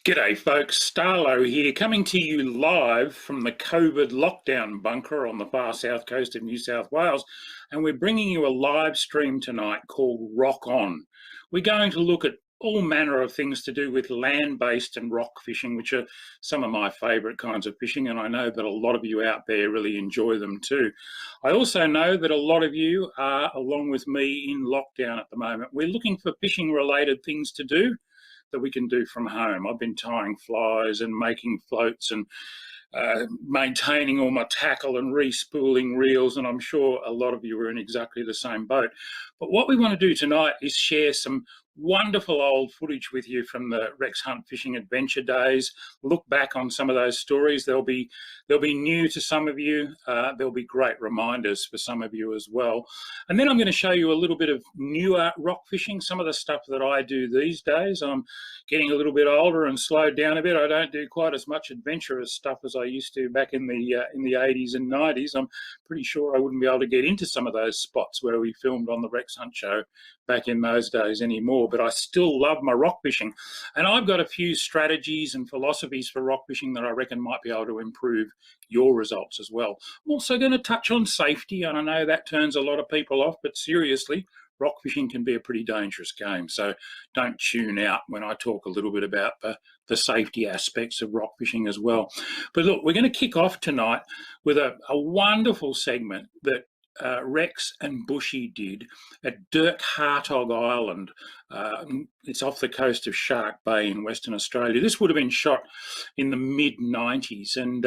G'day folks, Starlo here, coming to you live from the COVID lockdown bunker on the far south coast of New South Wales, and we're bringing you a live stream tonight called Rock On. We're going to look at all manner of things to do with land-based and rock fishing, which are some of my favourite kinds of fishing, and I know that a lot of you out there really enjoy them too. I also know that a lot of you are, along with me, in lockdown at the moment. We're looking for fishing-related things to do that we can do from home. I've been tying flies and making floats and maintaining all my tackle and re-spooling reels, and I'm sure a lot of you are in exactly the same boat. But what we want to do tonight is share some wonderful old footage with you from the Rex Hunt Fishing Adventure days. Look back on some of those stories. They'll be new to some of you. There'll be great reminders for some of you as well. And then I'm going to show you a little bit of newer rock fishing, some of the stuff that I do these days. I'm getting a little bit older and slowed down a bit. I don't do quite as much adventurous stuff as I used to back in the 80s and 90s. I'm pretty sure I wouldn't be able to get into some of those spots where we filmed on the Rex Hunt show back in those days anymore, but I still love my rock fishing. And I've got a few strategies and philosophies for rock fishing that I reckon might be able to improve your results as well. I'm also going to touch on safety, and I know that turns a lot of people off, but seriously, rock fishing can be a pretty dangerous game, so don't tune out when I talk a little bit about the safety aspects of rock fishing as well. But look, we're going to kick off tonight with a wonderful segment that Rex and Bushy did at Dirk Hartog Island. It's off the coast of Shark Bay in Western Australia. This would have been shot in the mid-90s, and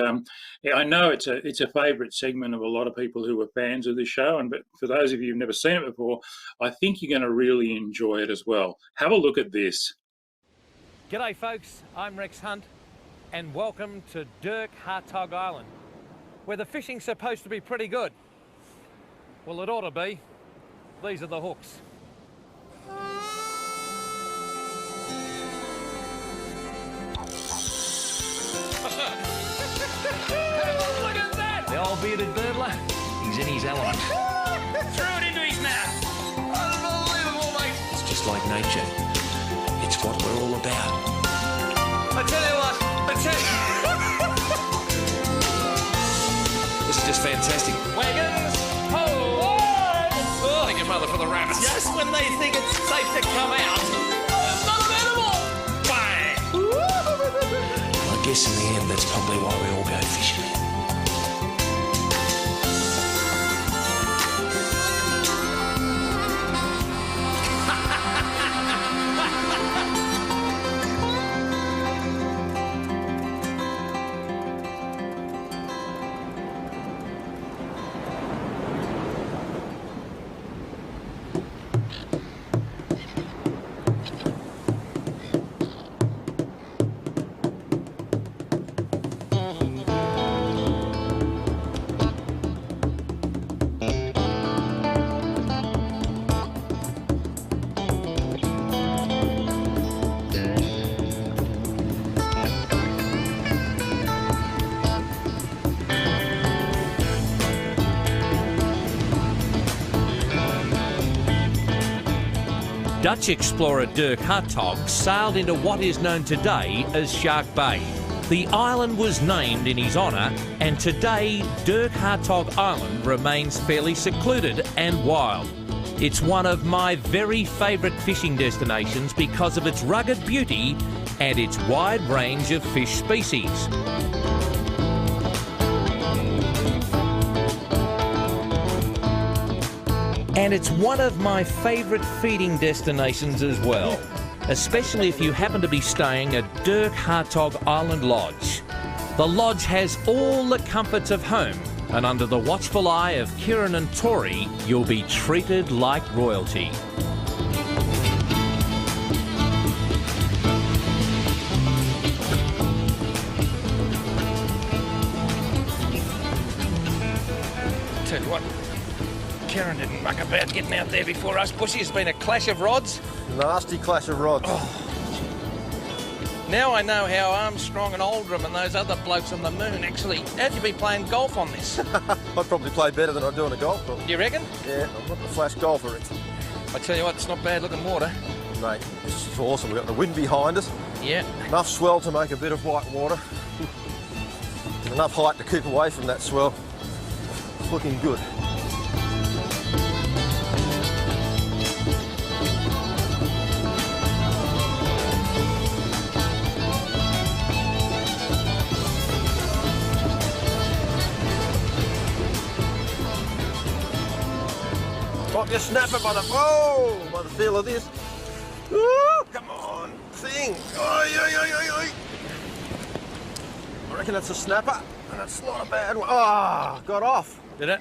I know it's a favourite segment of a lot of people who are fans of this show, but for those of you who've never seen it before, I think you're going to really enjoy it as well. Have a look at this. G'day folks, I'm Rex Hunt, and welcome to Dirk Hartog Island, where the fishing's supposed to be pretty good. Well, it ought to be. These are the hooks. Look at that! The old bearded burglar, he's in his element. Threw it into his net. Unbelievable, mate. It's just like nature. It's what we're all about. I tell you what, This is just fantastic. Wagons, ho! Thank your mother for the rabbits. Just when they think it's safe to come out, unavailable! Bang! I guess in the end, that's probably why we all go fishing. Dutch explorer Dirk Hartog sailed into what is known today as Shark Bay. The island was named in his honour, and today Dirk Hartog Island remains fairly secluded and wild. It's one of my very favourite fishing destinations because of its rugged beauty and its wide range of fish species. And it's one of my favourite feeding destinations as well, especially if you happen to be staying at Dirk Hartog Island Lodge. The lodge has all the comforts of home, and under the watchful eye of Kieran and Tori, you'll be treated like royalty. Tell you what, Kieran didn't muck about getting out there before us. Bushy, has been a clash of rods. Nasty clash of rods. Oh. Now I know how Armstrong and Oldham and those other blokes on the moon actually... How'd you be playing golf on this? I'd probably play better than I do on a golf club. You reckon? Yeah, I'm not the flash golfer. I tell you what, it's not bad looking water. Mate, this is awesome. We've got the wind behind us. Yeah. Enough swell to make a bit of white water. And enough height to keep away from that swell. It's looking good. Got your snapper by the by the feel of this. Ooh, come on, thing. Oi, oi, oi, oi, oi. I reckon that's a snapper, and it's not a bad one. Oh, got off. Did it?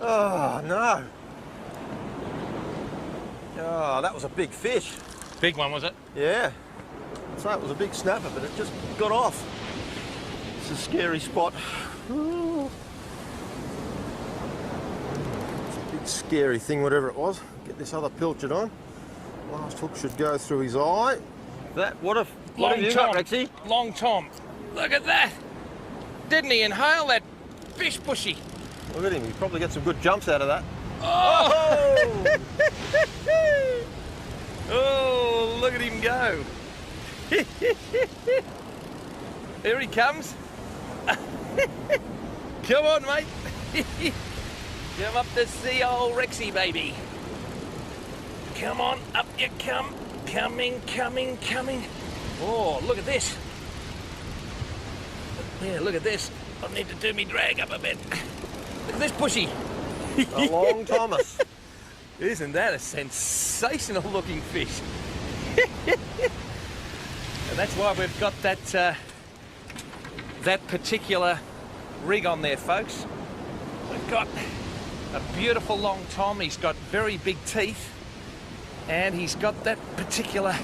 Oh no. Oh, that was a big fish. Big one, was it? Yeah. So it was a big snapper, but it just got off. It's a scary spot. Ooh. Scary thing, whatever it was. Get this other pilchard on. Last hook should go through his eye. What have you got, Rexy? Long Tom. Look at that. Didn't he inhale that fish, Bushy? Look at him. He probably get some good jumps out of that. Oh! Oh, look at him go. Here he comes. Come on, mate. Come up to see old Rexy, baby. Come on, up you come. Coming, coming, coming. Oh, look at this. Yeah, look at this. I need to do me drag up a bit. Look at this, Bushy. A long Thomas. Isn't that a sensational looking fish? And that's why we've got that that particular rig on there, folks. We've got a beautiful long Tom. He's got very big teeth, and he's got that particular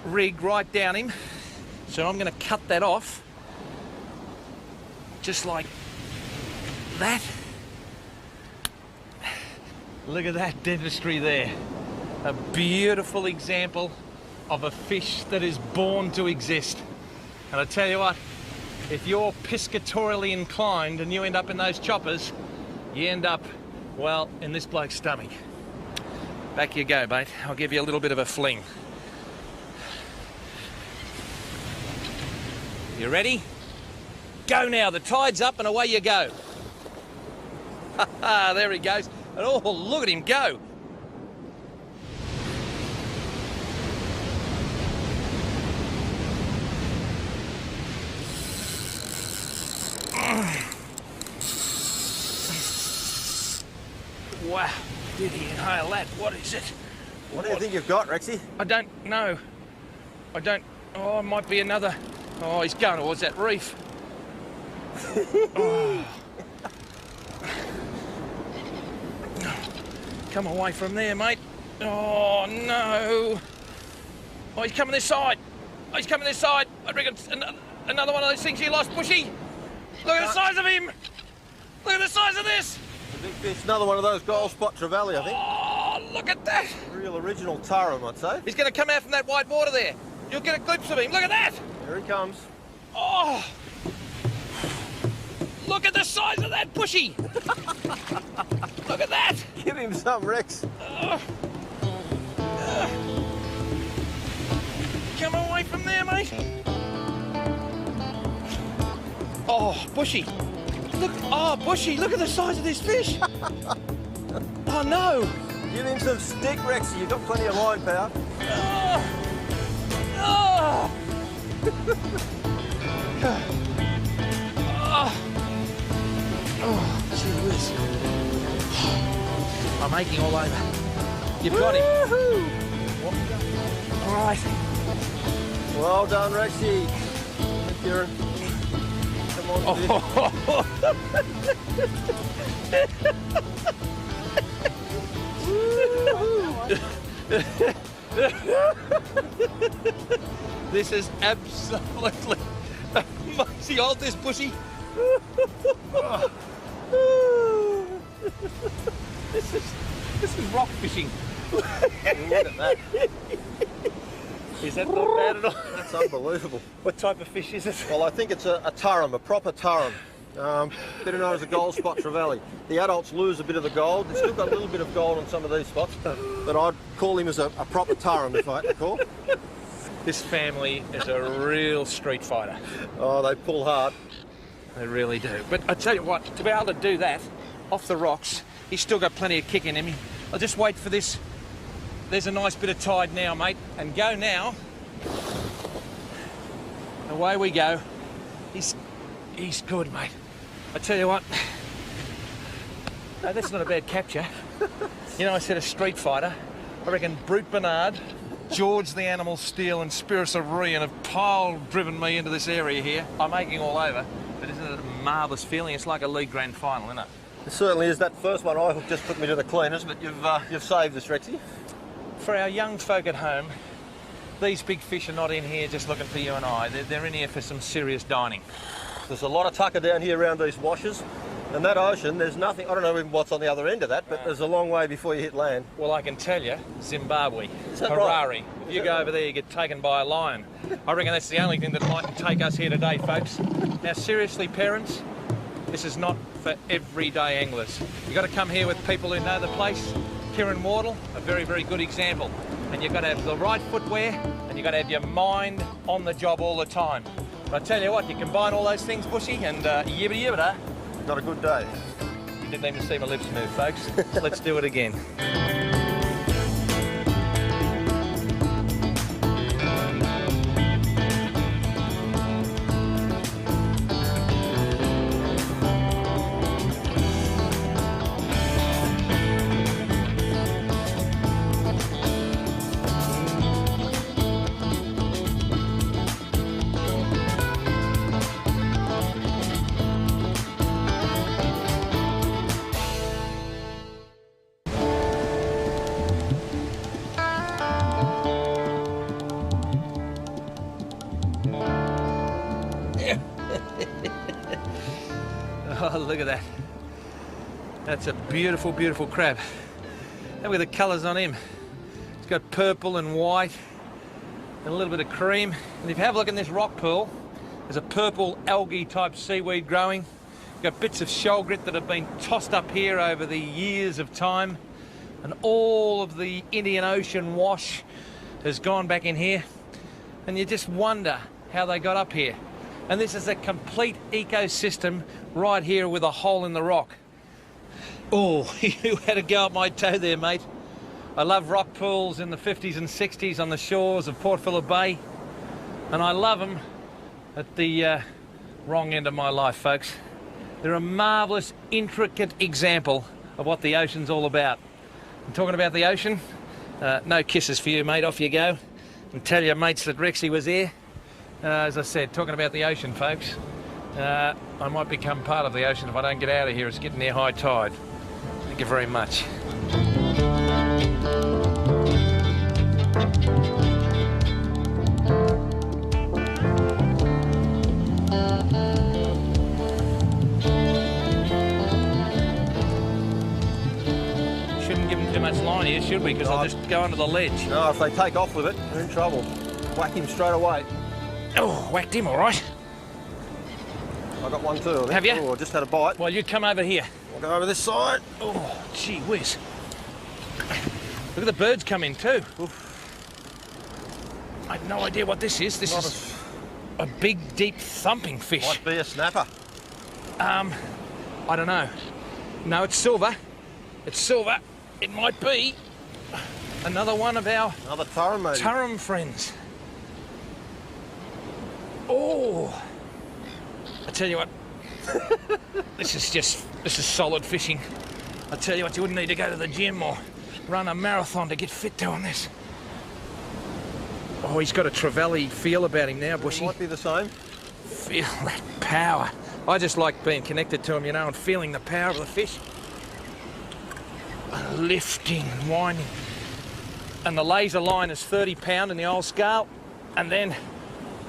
rig right down him. So I'm going to cut that off, just like that. Look at that dentistry there. A beautiful example of a fish that is born to exist. And I tell you what, if you're piscatorially inclined and you end up in those choppers, you end up, well, in this bloke's stomach. Back you go, mate. I'll give you a little bit of a fling. You ready? Go now. The tide's up and away you go. There he goes. And oh, look at him go. Wow, did he inhale that? What is it? What do you think you've got, Rexy? I don't know. I don't... Oh, it might be another... Oh, he's going towards that reef. Oh. Come away from there, mate. Oh, no. Oh, he's coming this side. Oh, he's coming this side. I reckon it's another one of those things you lost, Bushy. Look at the size of him. Look at the size of this. A big fish. Another one of those gold spot trevally, I think. Oh, look at that. Real original tarum, I'd say. He's going to come out from that white water there. You'll get a glimpse of him. Look at that. Here he comes. Oh. Look at the size of that, Bushy. Look at that. Give him some, Rex. Come away from there, mate. Oh, Bushy. Look, oh, Bushy, look at the size of this fish. Oh, no. Give him some stick, Rexy. You've got plenty of line power. Oh. Oh. Oh. Oh, gee whiz. I'm aching all over. You've got him. All right. Well done, Rexy. Thank you. Come on, This is absolutely amazing. Hold this, Bushy. This is rock fishing. look at that. Is that not bad at all? That's unbelievable. What type of fish is it? Well, I think it's a tarum, a proper tarum. Better known as a gold spot trevally. The adults lose a bit of the gold. They've still got a little bit of gold on some of these spots, but I'd call him as a proper tarum, if I had to call. This family is a real street fighter. Oh, they pull hard. They really do. But I tell you what, to be able to do that off the rocks, he's still got plenty of kick in him. I'll just wait for this. There's a nice bit of tide now, mate, and go now. Away we go. He's good, mate. I tell you what, no, that's not a bad capture. You know, I said a street fighter. I reckon Brute Bernard, George the Animal Steel and Spirits of Rian have driven me into this area here. I'm aching all over, but isn't it a marvellous feeling? It's like a league grand final, isn't it? It certainly is. That first one I just took me to the cleaners, but you've saved us, Rexy. For our young folk at home, these big fish are not in here just looking for you and I. They're in here for some serious dining. There's a lot of tucker down here around these washes, and that ocean, there's nothing, I don't know even what's on the other end of that, but there's a long way before you hit land. Well, I can tell you, Zimbabwe, Is that Harare. right? If you go over there, you get taken by a lion. I reckon that's the only thing that might take us here today, folks. Now, seriously, parents, this is not for everyday anglers. You've got to come here with people who know the place. Kieran Wardle, a very, very good example. And you've got to have the right footwear, and you've got to have your mind on the job all the time. But I tell you what, you combine all those things, Bushy, and yibbida yibbida. Not a good day. You didn't even see my lips move, folks. Let's do it again. Oh, look at that. That's a beautiful, beautiful crab. And with the colours on him. It's got purple and white and a little bit of cream. And if you have a look in this rock pool, there's a purple algae type seaweed growing. You've got bits of shoal grit that have been tossed up here over the years of time. And all of the Indian Ocean wash has gone back in here. And you just wonder how they got up here. And this is a complete ecosystem right here with a hole in the rock. Oh, you had a go at my toe there, mate. I love rock pools in the 50s and 60s on the shores of Port Phillip Bay. And I love them at the wrong end of my life, folks. They're a marvellous, intricate example of what the ocean's all about. And talking about the ocean, no kisses for you, mate. Off you go. And tell your mates that Rexy was here. As I said, talking about the ocean, folks, I might become part of the ocean if I don't get out of here. It's getting near high tide. Thank you very much. Shouldn't give them too much line here, should we? Because they'll just go under the ledge. No, if they take off with it, they're in trouble. Whack him straight away. Oh, whacked him, all right. I got one too, I think. Have you? Oh, I just had a bite. Well, you come over here. I'll go over this side. Oh, gee whiz. Look at the birds come in too. Oof. I have no idea what this is. This is a big, deep, thumping fish. Might be a snapper. I don't know. No, it's silver. It's silver. It might be another one of our Another tarum, maybe. tarum friends. Oh, I tell you what, this is solid fishing. I tell you what, you wouldn't need to go to the gym or run a marathon to get fit doing this. Oh, he's got a trevally feel about him now, Bushy. Might be the same. Feel that power. I just like being connected to him, you know, and feeling the power of the fish. Lifting, winding. And the laser line is 30 pound in the old scale. And then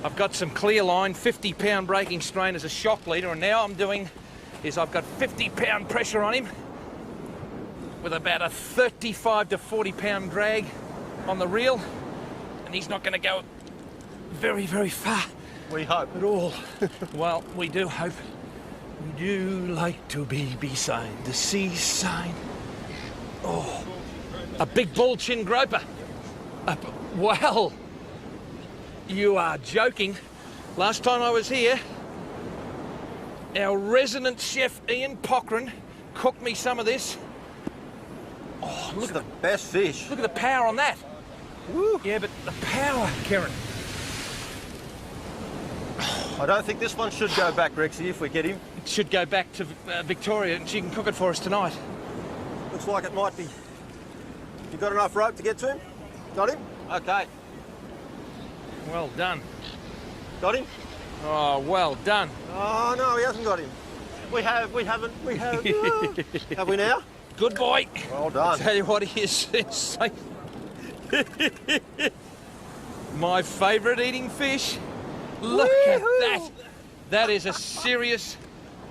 I've got some clear line, 50 pound breaking strain as a shock leader. And now I'm doing is I've got 50 pound pressure on him with about a 35 to 40 pound drag on the reel. And he's not going to go very, very far. We hope. At all. Well, we do hope. We do like to be beside the seaside. Oh, a big ball chin groper. Well, you are joking. Last time I was here, our resident chef Ian Pochran cooked me some of this. Oh, look at the best fish. Look at the power on that. Woo. Yeah, but the power, Kieran. I don't think this one should go back, Rexy, if we get him. It should go back to Victoria and she can cook it for us tonight. Looks like it might be. You got enough rope to get to him? Got him? Okay. Well done. Got him? Oh, well done. Oh, no, he hasn't got him. We have. Have we now? Good boy. Well done. I'll tell you what, he is. My favourite eating fish. Look at that. That is a serious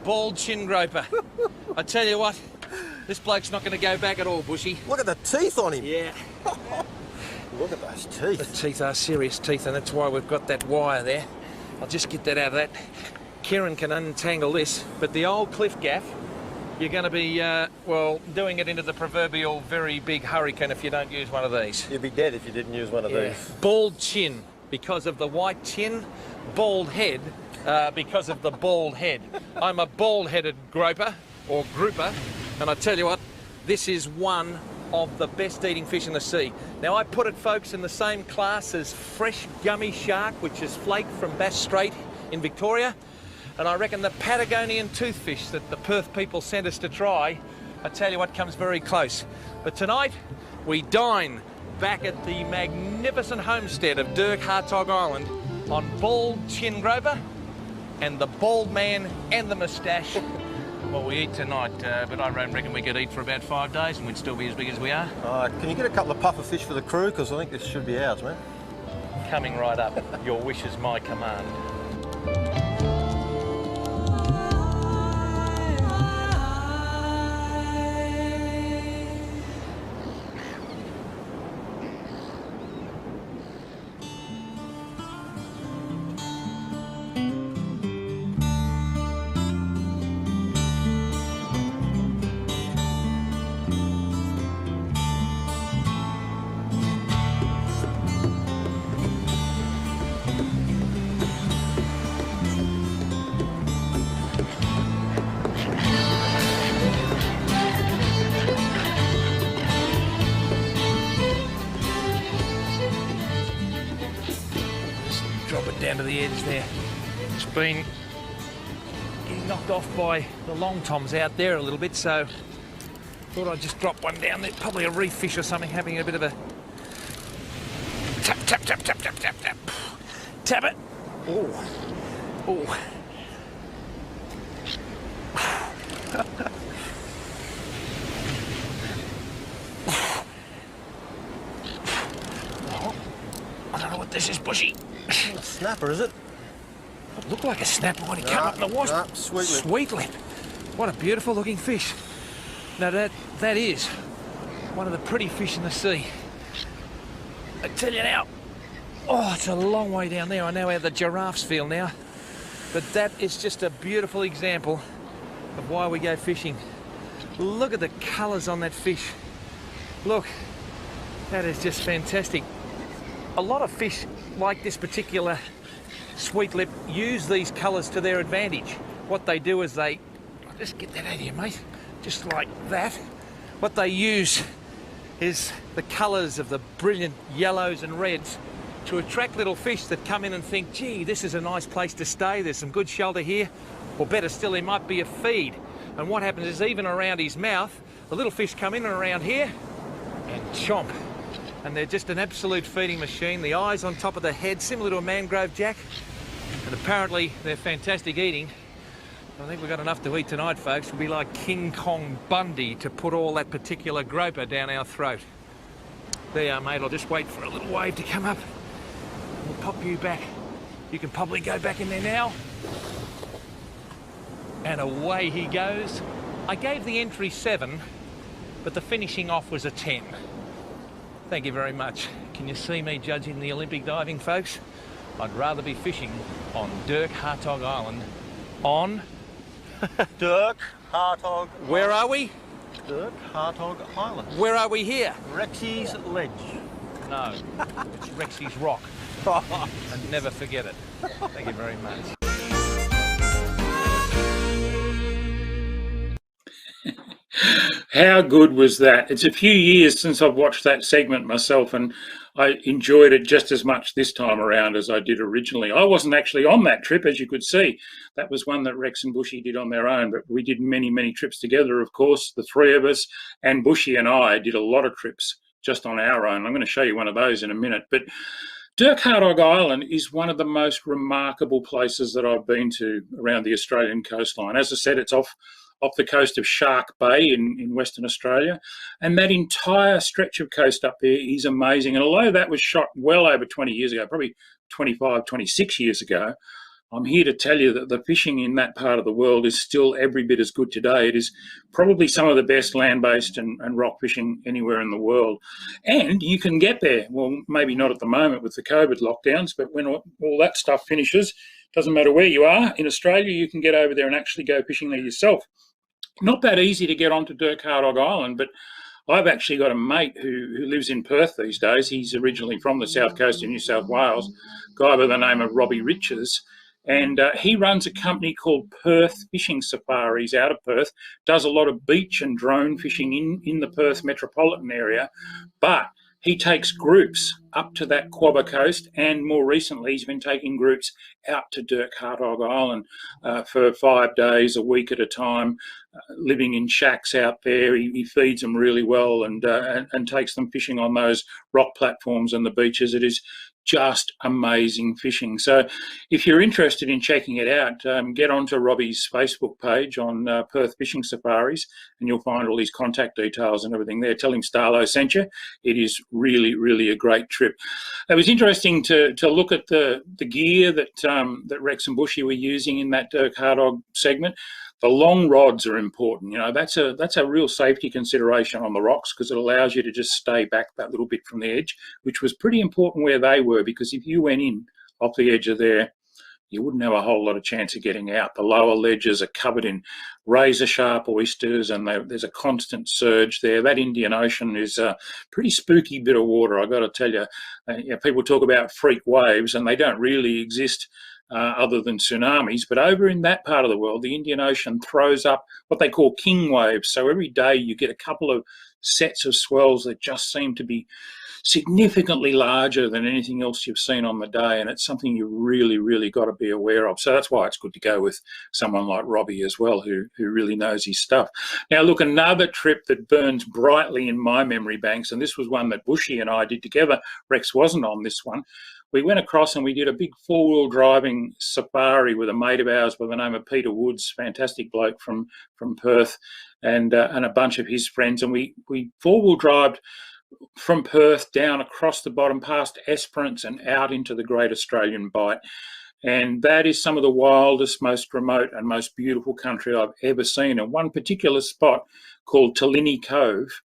bald chin groper. I tell you what, this bloke's not going to go back at all, Bushy. Look at the teeth on him. Yeah. Look at those teeth. The teeth are serious teeth, and that's why we've got that wire there. I'll just get that out of that. Kieran can untangle this, but the old cliff gaff, you're going to be, well, doing it into the proverbial very big hurricane if you don't use one of these. You'd be dead if you didn't use one of these. Bald chin because of the white chin, bald head because of the bald head. I'm a bald-headed groper, or grouper, and I tell you what, this is one of the best eating fish in the sea. Now, I put it, folks, in the same class as fresh gummy shark, which is flaked from Bass Strait in Victoria. And I reckon the Patagonian toothfish that the Perth people sent us to try, I tell you what, comes very close. But tonight, we dine back at the magnificent homestead of Dirk Hartog Island on bald chin groper and the bald man and the moustache. Well, we eat tonight, but I reckon we could eat for about 5 days and we'd still be as big as we are. Can you get a couple of puffer fish for the crew? Because I think this should be ours, man. Coming right up. Your wish is my command. Down to the edge there. It's been getting knocked off by the long toms out there a little bit, so thought I'd just drop one down there. Probably a reef fish or something having a bit of a tap, tap, tap, tap, tap, tap, tap. Tap it. Oh. Oh. I don't know what this is, Bushy. A snapper, is it? It looked like a snapper when he came up in the wash. Sweet lip. Sweet lip. What a beautiful looking fish. Now that is one of the pretty fish in the sea. I tell you now, oh, it's a long way down there. I know how the giraffes feel now. But that is just a beautiful example of why we go fishing. Look at the colours on that fish. Look, that is just fantastic. A lot of fish like this particular sweet lip use these colours to their advantage. What they do is they, just get that out of here, mate, just like that. What they use is the colours of the brilliant yellows and reds to attract little fish that come in and think, gee, this is a nice place to stay, there's some good shelter here, or better still, there might be a feed. And what happens is even around his mouth, the little fish come in and around here and chomp. And they're just an absolute feeding machine. The eyes on top of the head, similar to a mangrove jack. And apparently they're fantastic eating. I think we've got enough to eat tonight, folks. We'll be like King Kong Bundy to put all that particular groper down our throat. There you are, mate. I'll just wait for a little wave to come up. We'll pop you back. You can probably go back in there now. And away he goes. I gave the entry 7, but the finishing off was a 10. Thank you very much. Can you see me judging the Olympic diving, folks? I'd rather be fishing on Dirk Hartog Island on Dirk Hartog. Where are we? Dirk Hartog Island. Where are we here? Rexy's Ledge. No, it's Rexy's Rock. And never forget it. Thank you very much. How good was that? It's a few years since I've watched that segment myself, and I enjoyed it just as much this time around as I did originally. I wasn't actually on that trip, as you could see. That was one that Rex and Bushy did on their own, but we did many, many trips together, of course, the three of us, and Bushy and I did a lot of trips just on our own. I'm going to show you one of those in a minute. But Dirk Hartog Island is one of the most remarkable places that I've been to around the Australian coastline. As I said, it's off the coast of Shark Bay in Western Australia. And that entire stretch of coast up there is amazing. And although that was shot well over 20 years ago, probably 25, 26 years ago, I'm here to tell you that the fishing in that part of the world is still every bit as good today. It is probably some of the best land-based and rock fishing anywhere in the world. And you can get there. Well, maybe not at the moment with the COVID lockdowns, but when all that stuff finishes, doesn't matter where you are in Australia, you can get over there and actually go fishing there yourself. Not that easy to get onto Dirk Hartog Island, but I've actually got a mate who lives in Perth these days. He's originally from the south coast of New South Wales, a guy by the name of Robbie Riches. And he runs a company called Perth Fishing Safaris out of Perth, does a lot of beach and drone fishing in the Perth metropolitan area, but he takes groups up to that Quabba coast, and more recently he's been taking groups out to Dirk Hartog Island for 5 days, a week at a time, living in shacks out there. He feeds them really well and takes them fishing on those rock platforms and the beaches. It is just amazing fishing. So if you're interested in checking it out, get onto Robbie's Facebook page on Perth Fishing Safaris, and you'll find all his contact details and everything there. Tell him Starlo sent you. It is really, really a great trip. It was interesting to look at the gear that Rex and Bushy were using in that Dirk Hartog segment. The long rods are important. You know, that's a real safety consideration on the rocks, because it allows you to just stay back that little bit from the edge, which was pretty important where they were, because if you went in off the edge of there, you wouldn't have a whole lot of chance of getting out. The lower ledges are covered in razor-sharp oysters, and there's a constant surge there. That Indian Ocean is a pretty spooky bit of water, I've got to tell you. People talk about freak waves, and they don't really exist other than tsunamis. But over in that part of the world, the Indian Ocean throws up what they call king waves. So every day you get a couple of sets of swells that just seem to be significantly larger than anything else you've seen on the day, and it's something you really, really got to be aware of. So that's why it's good to go with someone like Robbie as well, who really knows his stuff. Now look, another trip that burns brightly in my memory banks, and this was one that Bushy and I did together. Rex wasn't on this one. We went across and we did a big four-wheel driving safari with a mate of ours by the name of Peter Woods, fantastic bloke from Perth, and a bunch of his friends. And we four-wheel drived from Perth down across the bottom past Esperance and out into the Great Australian Bight. And that is some of the wildest, most remote and most beautiful country I've ever seen. And one particular spot called Talini Cove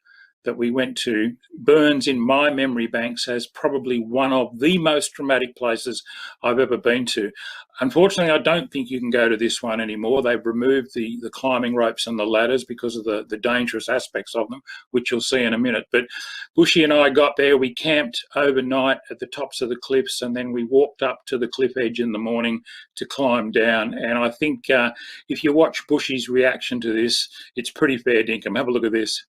that we went to burns in my memory banks as probably one of the most dramatic places I've ever been to. Unfortunately, I don't think you can go to this one anymore. They've removed the climbing ropes and the ladders because of the dangerous aspects of them, which you'll see in a minute. But Bushy and I got there, we camped overnight at the tops of the cliffs, and then we walked up to the cliff edge in the morning to climb down. And I think if you watch Bushy's reaction to this, it's pretty fair dinkum. Have a look at this.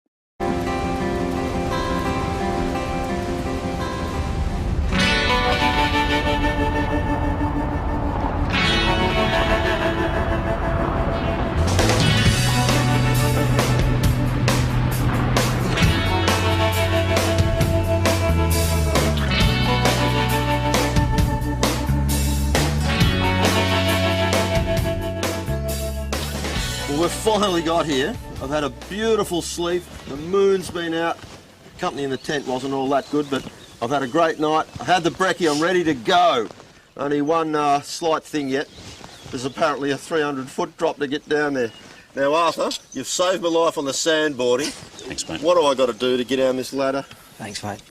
We've finally got here. I've had a beautiful sleep. The moon's been out. Company in the tent wasn't all that good, but I've had a great night. I had the brekkie. I'm ready to go. Only one slight thing yet. There's apparently a 300-foot drop to get down there. Now, Arthur, you've saved my life on the sandboarding. Thanks, mate. What do I got to do to get down this ladder? Thanks, mate.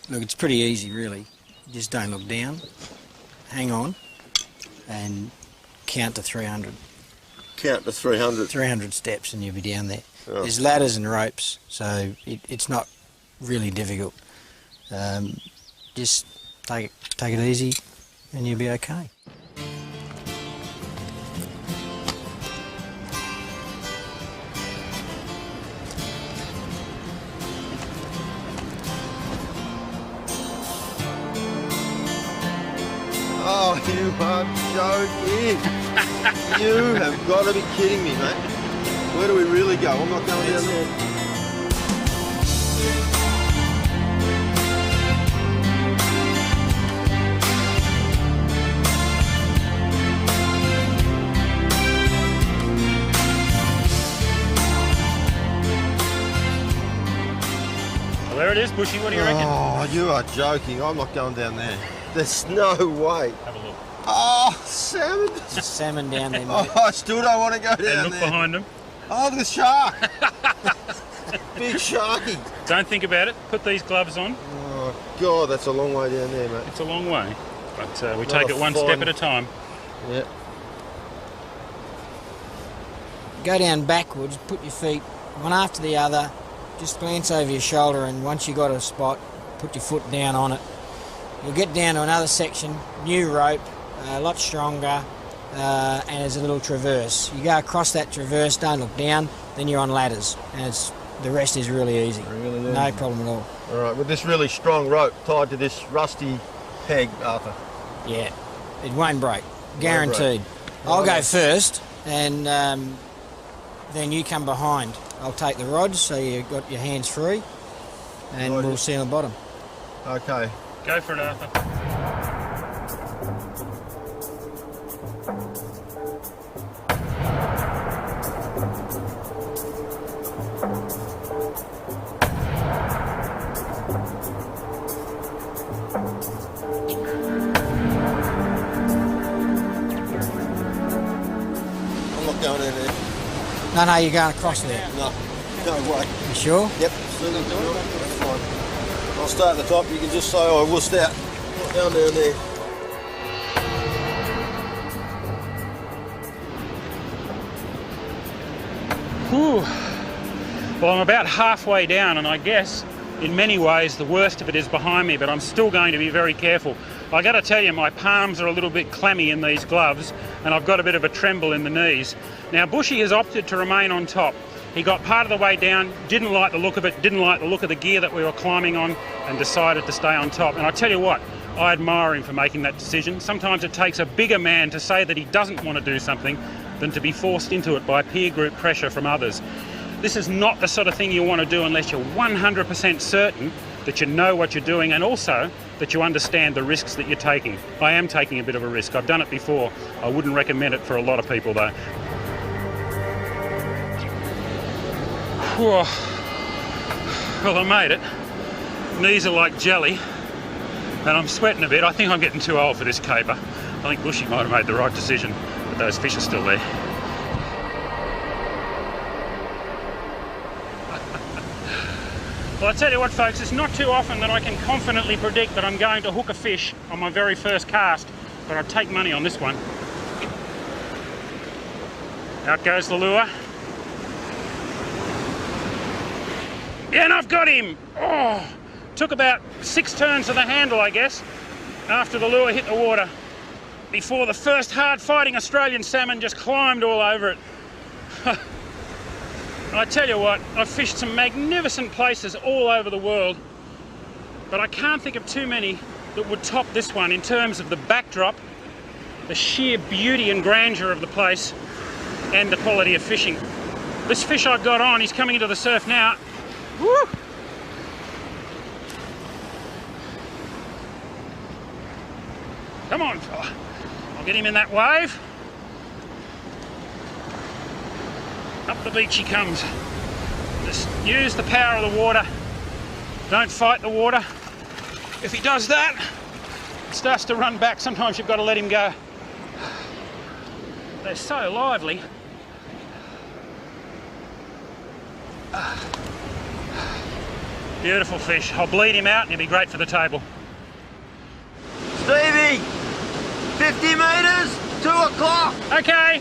Look, it's pretty easy, really. You just don't look down, hang on, and count to 300. count to 300. 300 steps and you'll be down there. Oh. There's ladders and ropes, so it's not really difficult. Just take it easy and you'll be okay. Oh, you are joking. You have got to be kidding me, mate. Where do we really go? I'm not going down there. Well, there it is, Bushy. What do you reckon? Oh, you are joking. I'm not going down there. There's no way. Have a look. Oh, salmon. There's salmon down there, mate. Oh, I still don't want to go down there. And look behind them. Oh, look at the shark. Big sharky. Don't think about it. Put these gloves on. Oh, God, that's a long way down there, mate. It's a long way, but we Not take a it one fine- step at a time. Yeah. Go down backwards, put your feet one after the other, just glance over your shoulder, and once you've got a spot, put your foot down on it. You'll get down to another section, new rope, a lot stronger, and there's a little traverse. You go across that traverse, don't look down, then you're on ladders, and the rest is really easy. Really No easy. problem at all. All right, with this really strong rope tied to this rusty peg, Arthur. Yeah, it won't break, guaranteed. I'll go first, and then you come behind. I'll take the rods so you've got your hands free, and Right. we'll see on the bottom. Okay. Go for it, Arthur. I'm not going in there. No, you're going across there. No. No way. You sure? Yep. That's fine. I'll start at the top. You can just say I wussed out. Not down there. Whew. Well, I'm about halfway down, and I guess in many ways the worst of it is behind me, but I'm still going to be very careful. I got to tell you, my palms are a little bit clammy in these gloves, and I've got a bit of a tremble in the knees. Now, Bushy has opted to remain on top. He got part of the way down, didn't like the look of it, didn't like the look of the gear that we were climbing on, and decided to stay on top. And I tell you what, I admire him for making that decision. Sometimes it takes a bigger man to say that he doesn't want to do something than to be forced into it by peer group pressure from others. This is not the sort of thing you want to do unless you're 100% certain that you know what you're doing, and also that you understand the risks that you're taking. I am taking a bit of a risk. I've done it before. I wouldn't recommend it for a lot of people though. Whew. Well, I made it. Knees are like jelly, and I'm sweating a bit. I think I'm getting too old for this caper. I think Bushy might have made the right decision, but those fish are still there. Well, I tell you what, folks, it's not too often that I can confidently predict that I'm going to hook a fish on my very first cast, but I'd take money on this one. Out goes the lure. Yeah, and I've got him! Oh, took about 6 turns of the handle, I guess, after the lure hit the water, before the first hard-fighting Australian salmon just climbed all over it. I tell you what, I've fished some magnificent places all over the world, but I can't think of too many that would top this one in terms of the backdrop, the sheer beauty and grandeur of the place, and the quality of fishing. This fish I got on, he's coming into the surf now. Woo! Come on, fella. I'll get him in that wave. Up the beach he comes. Just use the power of the water. Don't fight the water. If he does that, it starts to run back. Sometimes you've got to let him go. They're so lively. Beautiful fish. I'll bleed him out and he'll be great for the table. Stevie, 50 metres, 2 o'clock. Okay.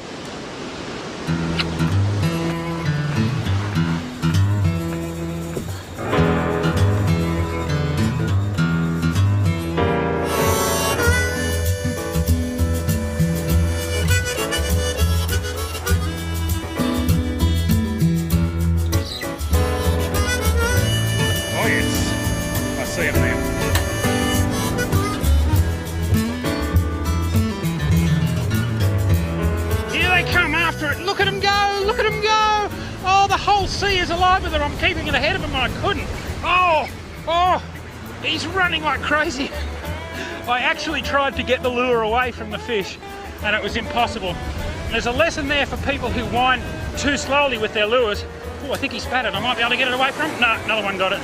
whole sea is alive with it. I'm keeping it ahead of him and I couldn't. Oh, he's running like crazy. I actually tried to get the lure away from the fish and it was impossible. There's a lesson there for people who wind too slowly with their lures. Oh, I think he spat it. I might be able to get it away from him. No, another one got it.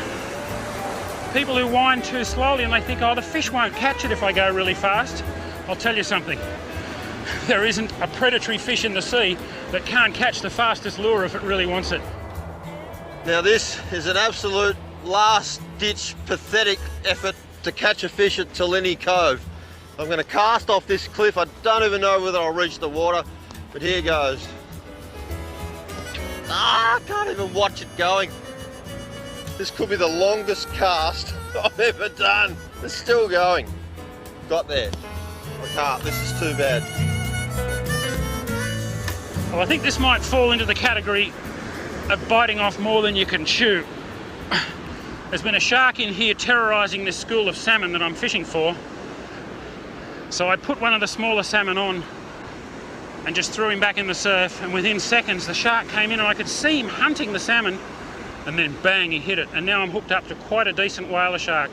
People who wind too slowly and they think, oh, the fish won't catch it if I go really fast. I'll tell you something. There isn't a predatory fish in the sea that can't catch the fastest lure if it really wants it. Now this is an absolute last-ditch pathetic effort to catch a fish at Talini Cove. I'm going to cast off this cliff. I don't even know whether I'll reach the water, but here goes. I can't even watch it going. This could be the longest cast I've ever done. It's still going. Got there. I can't. This is too bad. Well, I think this might fall into the category of biting off more than you can chew. There's been a shark in here terrorising this school of salmon that I'm fishing for. So I put one of the smaller salmon on and just threw him back in the surf, and within seconds the shark came in and I could see him hunting the salmon, and then bang, he hit it. And now I'm hooked up to quite a decent whaler shark,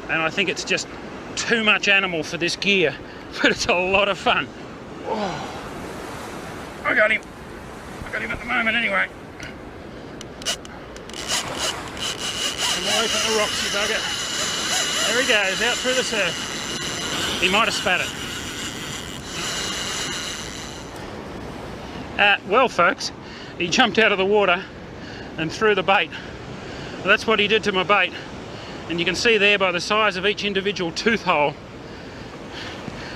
and I think it's just too much animal for this gear, but it's a lot of fun. Oh, I got him at the moment anyway. Come away from the rocks, you bugger. There he goes, out through the surf. He might have spat it. Well folks, he jumped out of the water and threw the bait. Well, that's what he did to my bait, and you can see there by the size of each individual tooth hole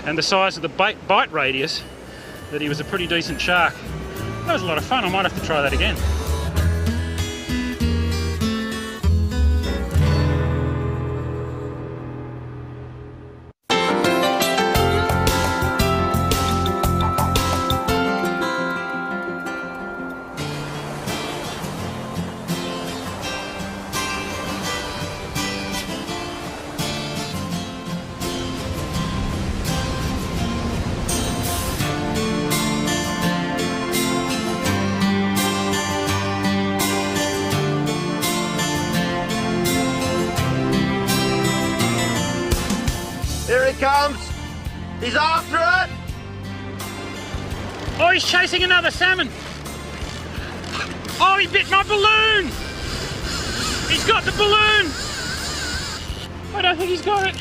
and the size of the bite radius that he was a pretty decent shark. That was a lot of fun. I might have to try that again. Here he comes. He's after it. Oh, he's chasing another salmon. Oh, he bit my balloon. He's got the balloon. I don't think he's got it.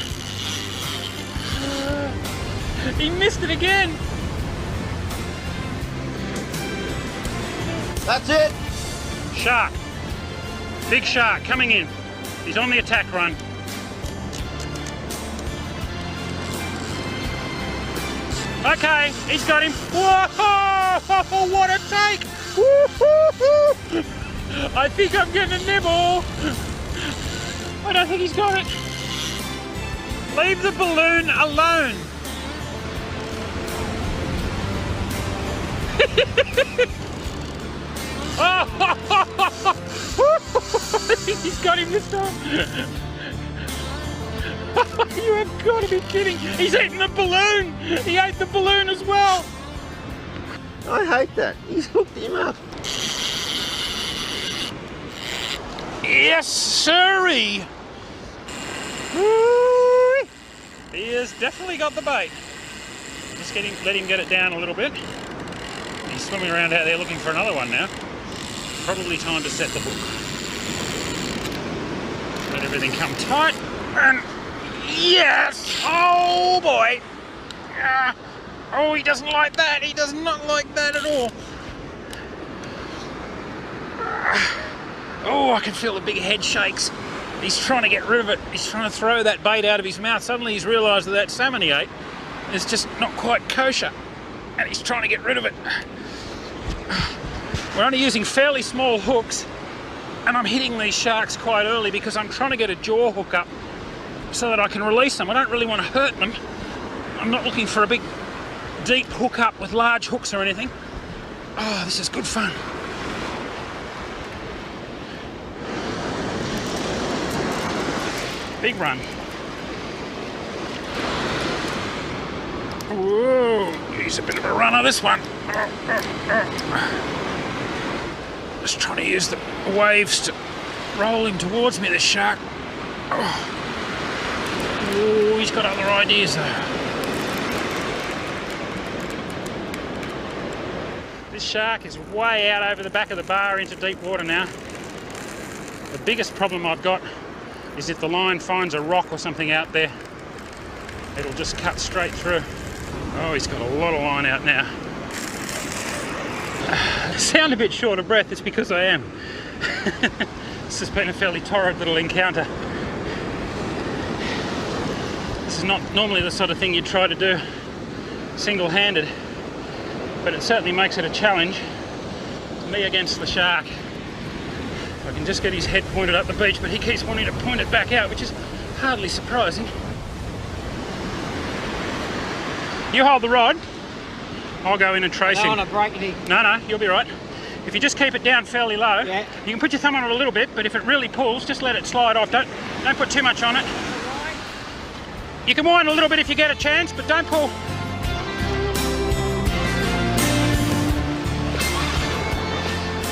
He missed it again. That's it. Shark. Big shark coming in. He's on the attack run. Okay, he's got him. Whoa, what a take! I think I'm getting a nibble. I don't think he's got it. Leave the balloon alone. I think he's got him this time. You have got to be kidding. He's eating the balloon. He ate the balloon as well. I hate that. He's hooked him up. Yes, sirree. He has definitely got the bait. Just let him get it down a little bit. He's swimming around out there looking for another one now. Probably time to set the hook. Let everything come tight. And yes! Oh boy! Oh, he doesn't like that. He does not like that at all. Oh, I can feel the big head shakes. He's trying to get rid of it. He's trying to throw that bait out of his mouth. Suddenly he's realised that that salmon he ate is just not quite kosher, and he's trying to get rid of it. We're only using fairly small hooks, and I'm hitting these sharks quite early because I'm trying to get a jaw hook up so that I can release them. I don't really want to hurt them. I'm not looking for a big, deep hook up with large hooks or anything. Oh, this is good fun. Big run. Whoa, he's a bit of a runner, this one. Just trying to use the waves to roll him towards me, the shark. Oh, he's got other ideas though. This shark is way out over the back of the bar into deep water now. The biggest problem I've got is if the line finds a rock or something out there, it'll just cut straight through. Oh, he's got a lot of line out now. I sound a bit short of breath, it's because I am. This has been a fairly torrid little encounter. This is not normally the sort of thing you'd try to do single-handed, but it certainly makes it a challenge. It's me against the shark. I can just get his head pointed up the beach, but he keeps wanting to point it back out, which is hardly surprising. You hold the rod, I'll go in and trace him. I don't want to break it in. No, you'll be right. If you just keep it down fairly low, yeah. You can put your thumb on it a little bit, but if it really pulls, just let it slide off. Don't put too much on it. You can whine a little bit if you get a chance, but don't pull.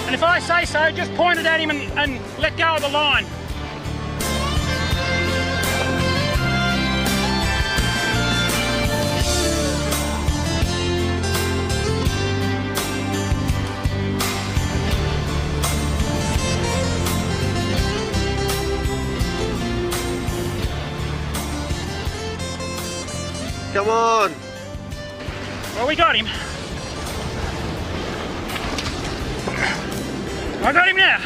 And if I say so, just point it at him and let go of the line. Come on. Well, we got him. I got him now.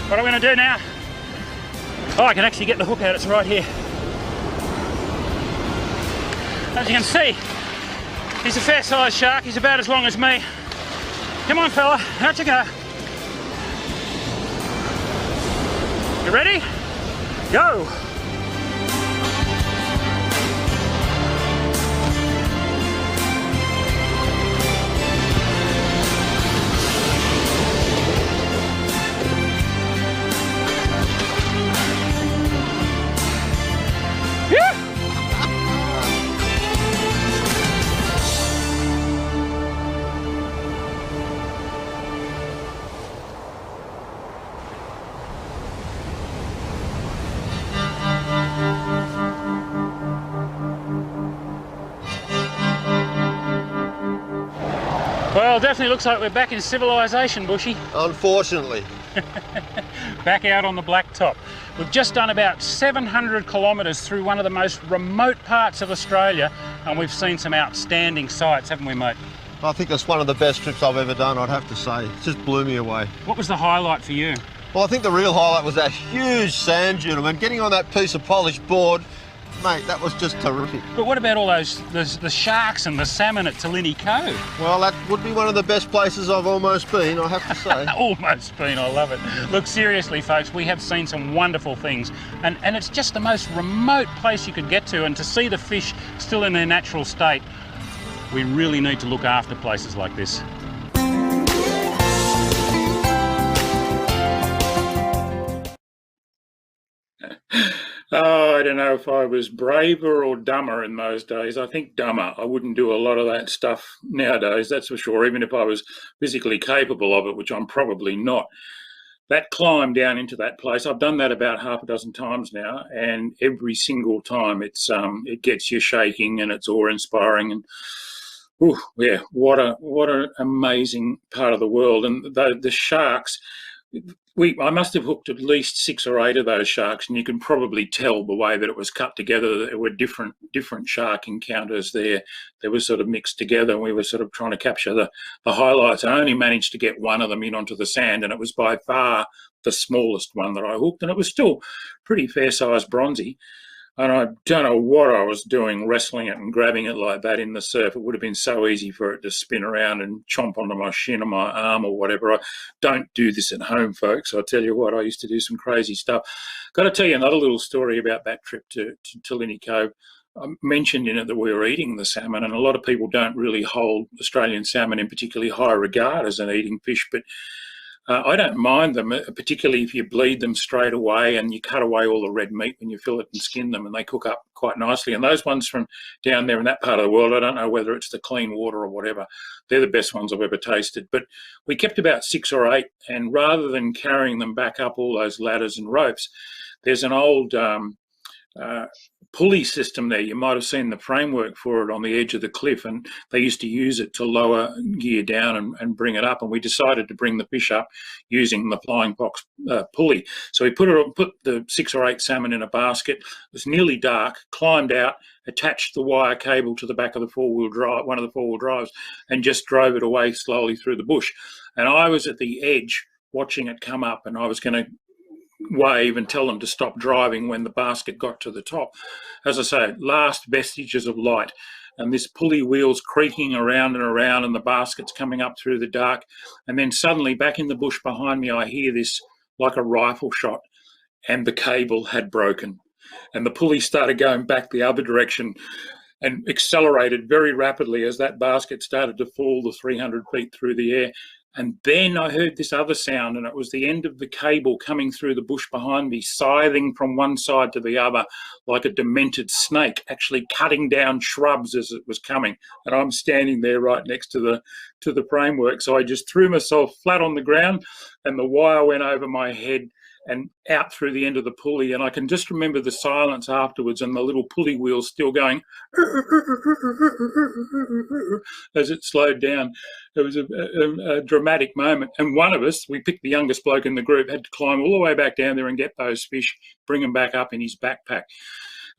What are we going to do now? Oh, I can actually get the hook out. It's right here. As you can see, he's a fair-sized shark. He's about as long as me. Come on, fella. Out you go. You ready? Go! Well, definitely looks like we're back in civilization, Bushy. Unfortunately. Back out on the blacktop. We've just done about 700 kilometres through one of the most remote parts of Australia, and we've seen some outstanding sights, haven't we, mate? I think that's one of the best trips I've ever done, I'd have to say. It just blew me away. What was the highlight for you? Well, I think the real highlight was that huge sand dune. I mean, getting on that piece of polished board, mate, that was just terrific. But what about all the sharks and the salmon at Talini Cove? Well, that would be one of the best places I've almost been, I have to say. Almost been, I love it. Look, seriously, folks, we have seen some wonderful things, and it's just the most remote place you could get to, and to see the fish still in their natural state, we really need to look after places like this. Oh, I don't know if I was braver or dumber in those days. I think dumber. I wouldn't do a lot of that stuff nowadays, that's for sure, even if I was physically capable of it, which I'm probably not. That climb down into that place, I've done that about half a dozen times now, and every single time it gets you shaking, and it's awe-inspiring, and ooh, yeah, what an amazing part of the world. And the sharks, I must have hooked at least 6 or 8 of those sharks, and you can probably tell the way that it was cut together. There were different shark encounters there. They were sort of mixed together, and we were sort of trying to capture the highlights. I only managed to get one of them in onto the sand, and it was by far the smallest one that I hooked, and it was still pretty fair-sized bronzy. And I don't know what I was doing, wrestling it and grabbing it like that in the surf. It would have been so easy for it to spin around and chomp onto my shin or my arm or whatever. I don't do this at home, folks. I'll tell you what, I used to do some crazy stuff. Got to tell you another little story about that trip to Talini Cove. I mentioned in it that we were eating the salmon, and a lot of people don't really hold Australian salmon in particularly high regard as an eating fish, but I don't mind them, particularly if you bleed them straight away and you cut away all the red meat when you fillet and skin them, and they cook up quite nicely. And those ones from down there in that part of the world, I don't know whether it's the clean water or whatever, they're the best ones I've ever tasted. But we kept about 6 or 8, and rather than carrying them back up all those ladders and ropes, there's an old pulley system there. You might have seen the framework for it on the edge of the cliff, and they used to use it to lower gear down and bring it up, and we decided to bring the fish up using the flying fox pulley. So we put the 6 or 8 salmon in a basket. It was nearly dark, climbed out, attached the wire cable to the back of the four-wheel drive, one of the four-wheel drives, and just drove it away slowly through the bush. And I was at the edge watching it come up, and I was going to wave and tell them to stop driving when the basket got to the top. As I say, last vestiges of light, and this pulley wheel's creaking around and around, and the basket's coming up through the dark, and then suddenly back in the bush behind me I hear this like a rifle shot, and the cable had broken, and the pulley started going back the other direction and accelerated very rapidly as that basket started to fall the 300 feet through the air. And then I heard this other sound, and it was the end of the cable coming through the bush behind me, scything from one side to the other like a demented snake, actually cutting down shrubs as it was coming. And I'm standing there right next to the framework. So I just threw myself flat on the ground, and the wire went over my head and out through the end of the pulley. And I can just remember the silence afterwards and the little pulley wheels still going as it slowed down. It was a dramatic moment. And one of us, we picked the youngest bloke in the group, had to climb all the way back down there and get those fish, bring them back up in his backpack.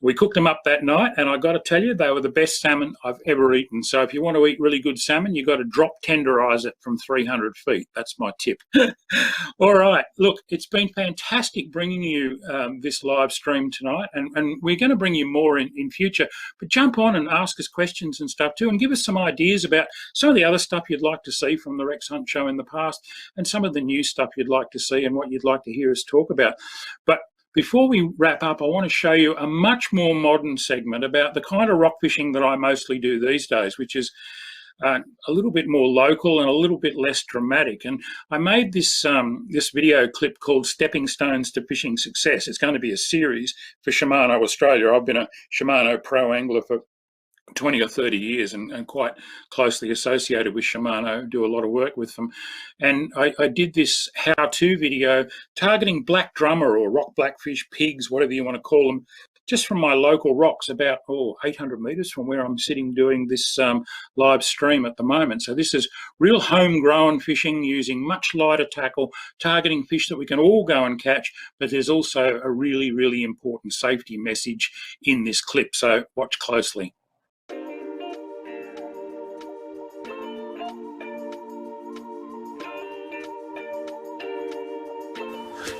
We cooked them up that night, and I got to tell you, they were the best salmon I've ever eaten. So if you want to eat really good salmon, you've got to drop tenderize it from 300 feet. That's my tip. All right, look, it's been fantastic bringing you this live stream tonight, and we're going to bring you more in future. But jump on and ask us questions and stuff too, and give us some ideas about some of the other stuff you'd like to see from the Rex Hunt Show in the past, and some of the new stuff you'd like to see and what you'd like to hear us talk about. But before we wrap up, I want to show you a much more modern segment about the kind of rock fishing that I mostly do these days, which is a little bit more local and a little bit less dramatic. And I made this this video clip called Stepping Stones to Fishing Success. It's going to be a series for Shimano Australia. I've been a Shimano pro angler for 20 or 30 years and quite closely associated with Shimano, do a lot of work with them. And I did this how-to video targeting black drummer or rock blackfish, pigs, whatever you want to call them, just from my local rocks about 800 metres from where I'm sitting doing this live stream at the moment. So this is real homegrown fishing using much lighter tackle, targeting fish that we can all go and catch, but there's also a really, really important safety message in this clip. So watch closely.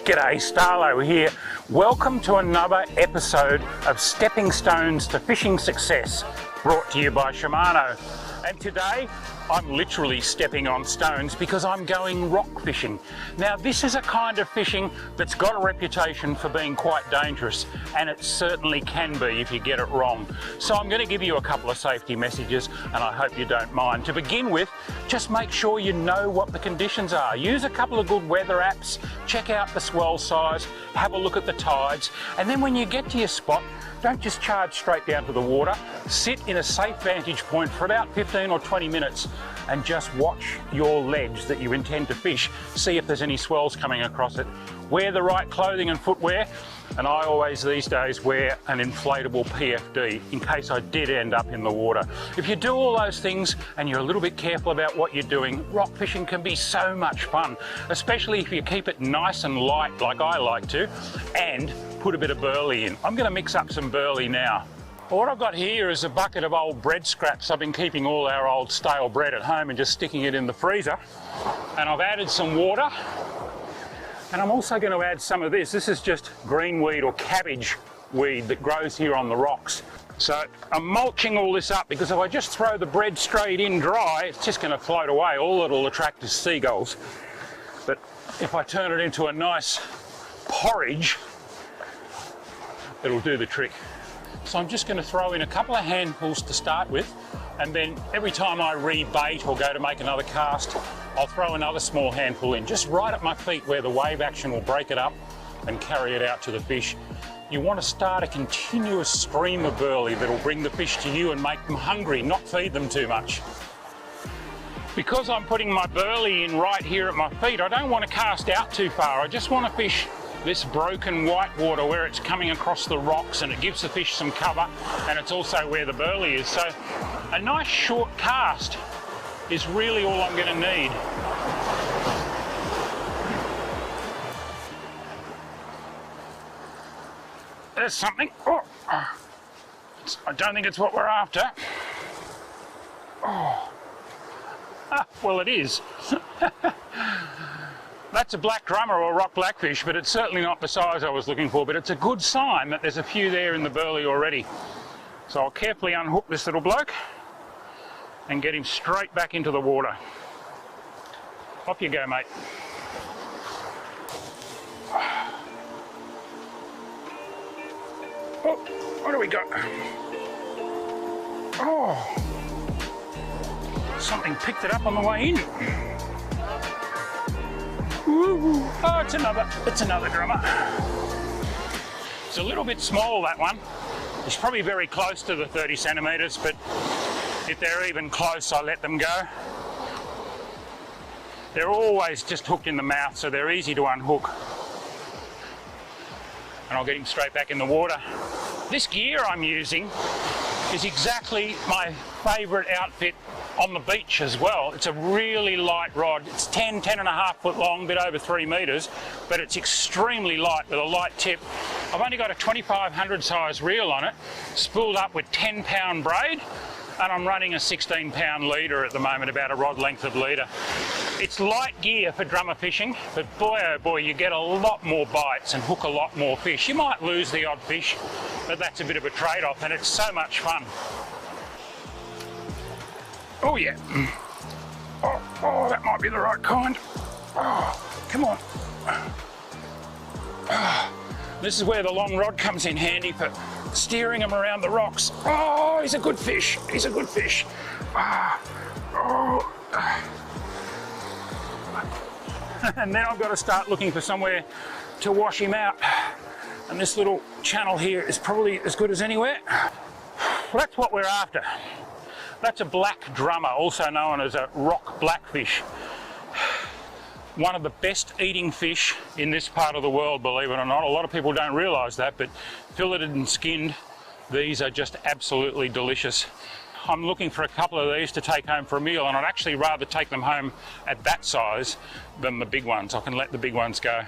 G'day, Starlo here. Welcome to another episode of Stepping Stones to Fishing Success, brought to you by Shimano. And today, I'm literally stepping on stones because I'm going rock fishing. Now, this is a kind of fishing that's got a reputation for being quite dangerous, and it certainly can be if you get it wrong. So I'm going to give you a couple of safety messages, and I hope you don't mind. To begin with, just make sure you know what the conditions are. Use a couple of good weather apps, check out the swell size, have a look at the tides, and then when you get to your spot, don't just charge straight down to the water. Sit in a safe vantage point for about 15 or 20 minutes and just watch your ledge that you intend to fish. See if there's any swells coming across it. Wear the right clothing and footwear, and I always these days wear an inflatable PFD in case I did end up in the water. If you do all those things and you're a little bit careful about what you're doing, rock fishing can be so much fun, especially if you keep it nice and light like I like to, and put a bit of burley in. I'm going to mix up some burley now. What I've got here is a bucket of old bread scraps. I've been keeping all our old stale bread at home and just sticking it in the freezer. And I've added some water. And I'm also going to add some of this. This is just green weed or cabbage weed that grows here on the rocks. So I'm mulching all this up because if I just throw the bread straight in dry, it's just going to float away. All it'll attract is seagulls. But if I turn it into a nice porridge, it'll do the trick. So I'm just going to throw in a couple of handfuls to start with, and then every time I rebait or go to make another cast, I'll throw another small handful in, just right at my feet where the wave action will break it up and carry it out to the fish. You want to start a continuous stream of burley that'll bring the fish to you and make them hungry, not feed them too much. Because I'm putting my burley in right here at my feet, I don't want to cast out too far. I just want to fish this broken white water where it's coming across the rocks, and it gives the fish some cover, and it's also where the burley is. So a nice short cast is really all I'm going to need. There's something. Oh, I don't think it's what we're after. Oh. Ah, well, it is. That's a black drummer or rock blackfish, but it's certainly not the size I was looking for, but it's a good sign that there's a few there in the burley already. So I'll carefully unhook this little bloke and get him straight back into the water. Off you go, mate. Oh, what do we got? Oh, something picked it up on the way in. Ooh. Oh, it's another drummer. It's a little bit small, that one. It's probably very close to the 30 centimetres, but if they're even close, I let them go. They're always just hooked in the mouth, so they're easy to unhook. And I'll get him straight back in the water. This gear I'm using is exactly my favourite outfit on the beach as well. It's a really light rod. It's 10.5 foot long, bit over 3 metres, but it's extremely light with a light tip. I've only got a 2500 size reel on it, spooled up with 10-pound braid, and I'm running a 16-pound leader at the moment, about a rod length of leader. It's light gear for drummer fishing, but boy oh boy, you get a lot more bites and hook a lot more fish. You might lose the odd fish, but that's a bit of a trade-off, and it's so much fun. Oh yeah. Oh, that might be the right kind. Oh, come on. This is where the long rod comes in handy for steering him around the rocks. Oh, he's a good fish. He's a good fish. And then I've got to start looking for somewhere to wash him out. And this little channel here is probably as good as anywhere. Well, that's what we're after. That's a black drummer, also known as a rock blackfish. One of the best eating fish in this part of the world, believe it or not. A lot of people don't realise that, but filleted and skinned, these are just absolutely delicious. I'm looking for a couple of these to take home for a meal, and I'd actually rather take them home at that size than the big ones. I can let the big ones go.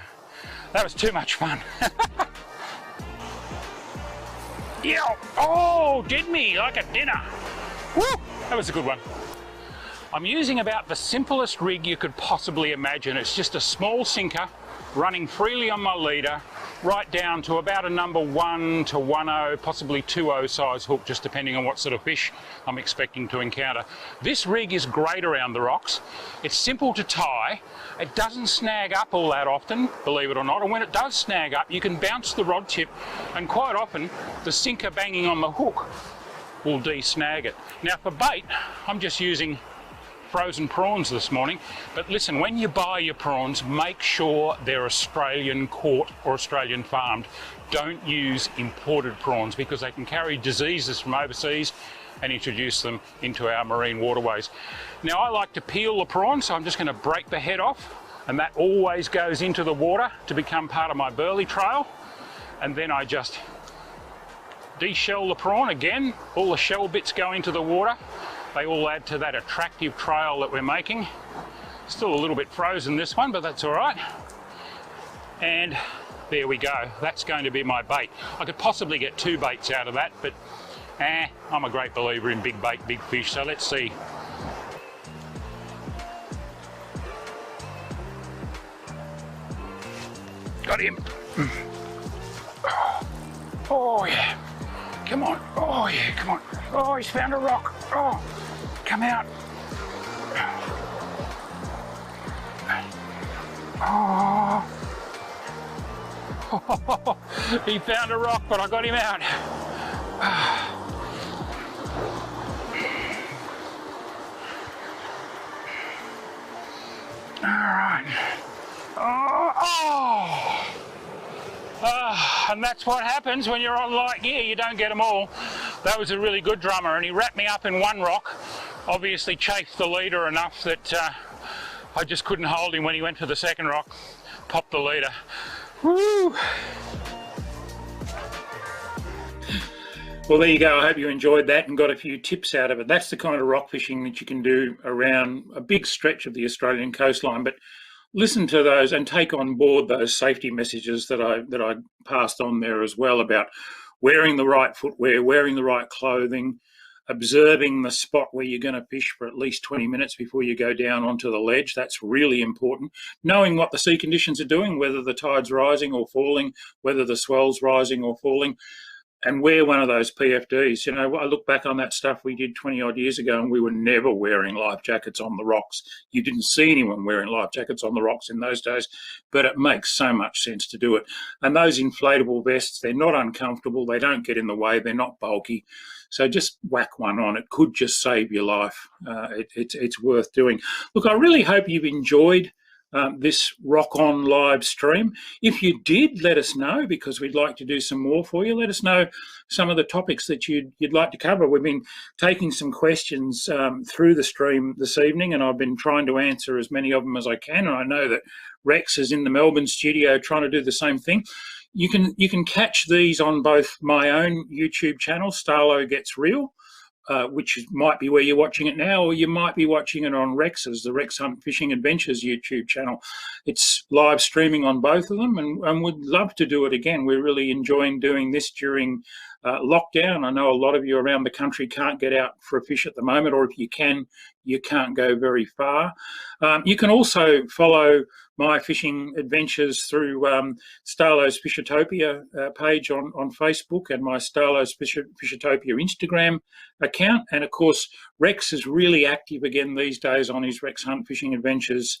That was too much fun. Yeah, oh, did me like a dinner. Woo, that was a good one. I'm using about the simplest rig you could possibly imagine. It's just a small sinker running freely on my leader, right down to about a number 1 to 1.0, possibly 2.0 size hook, just depending on what sort of fish I'm expecting to encounter. This rig is great around the rocks. It's simple to tie. It doesn't snag up all that often, believe it or not, and when it does snag up, you can bounce the rod tip, and quite often the sinker banging on the hook will de-snag it. Now for bait, I'm just using frozen prawns this morning, but listen, when you buy your prawns, make sure they're Australian caught or Australian farmed. Don't use imported prawns because they can carry diseases from overseas and introduce them into our marine waterways. Now I like to peel the prawn, so I'm just going to break the head off, and that always goes into the water to become part of my burley trail. And then I just de-shell the prawn again. All the shell bits go into the water. They all add to that attractive trail that we're making. Still a little bit frozen, this one, but that's all right. And there we go. That's going to be my bait. I could possibly get 2 baits out of that, but I'm a great believer in big bait, big fish, so let's see. Got him. Oh yeah. Come on. Oh yeah, come on. Oh, he's found a rock. Oh, come out. Oh. He found a rock, but I got him out. All right. Oh. And that's what happens when you're on light gear, you don't get them all. That was a really good drummer, and he wrapped me up in one rock, obviously chafed the leader enough that I just couldn't hold him when he went for the second rock. Popped the leader. Woo! Well, there you go. I hope you enjoyed that and got a few tips out of it. That's the kind of rock fishing that you can do around a big stretch of the Australian coastline. But listen to those and take on board those safety messages that I passed on there as well, about wearing the right footwear, wearing the right clothing, observing the spot where you're going to fish for at least 20 minutes before you go down onto the ledge. That's really important. Knowing what the sea conditions are doing, whether the tide's rising or falling, whether the swell's rising or falling, and wear one of those PFDs. You know, I look back on that stuff we did 20 odd years ago and we were never wearing life jackets on the rocks. You didn't see anyone wearing life jackets on the rocks in those days, but it makes so much sense to do it. And those inflatable vests, they're not uncomfortable, they don't get in the way, they're not bulky. So just whack one on. It could just save your life. It's worth doing. Look, I really hope you've enjoyed this Rock On live stream. If you did, let us know, because we'd like to do some more for you. Let us know some of the topics that you'd like to cover. We've been taking some questions through the stream this evening, and I've been trying to answer as many of them as I can. And I know that Rex is in the Melbourne studio trying to do the same thing. You can catch these on both my own YouTube channel, Starlo Gets Real, which might be where you're watching it now, or you might be watching it on Rex's, the Rex Hunt Fishing Adventures YouTube channel. It's live streaming on both of them, and we'd love to do it again. We're really enjoying doing this during lockdown. I know a lot of you around the country can't get out for a fish at the moment, or if you can, you can't go very far. You can also follow my fishing adventures through Starlo's Fishatopia page on Facebook, and my Starlo's Fishatopia Instagram account. And of course, Rex is really active again these days on his Rex Hunt Fishing Adventures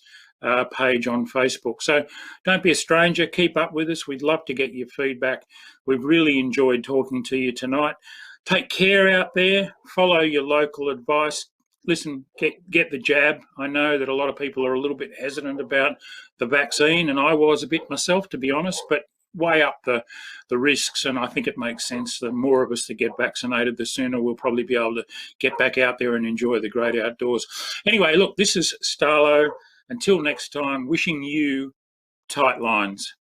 page on Facebook. So don't be a stranger, keep up with us. We'd love to get your feedback. We've really enjoyed talking to you tonight. Take care out there, follow your local advice. Listen, get the jab. I know that a lot of people are a little bit hesitant about the vaccine, and I was a bit myself, to be honest, but weigh up the risks, and I think it makes sense. The more of us that get vaccinated, the sooner we'll probably be able to get back out there and enjoy the great outdoors. Anyway, look, this is Starlo. Until next time, wishing you tight lines.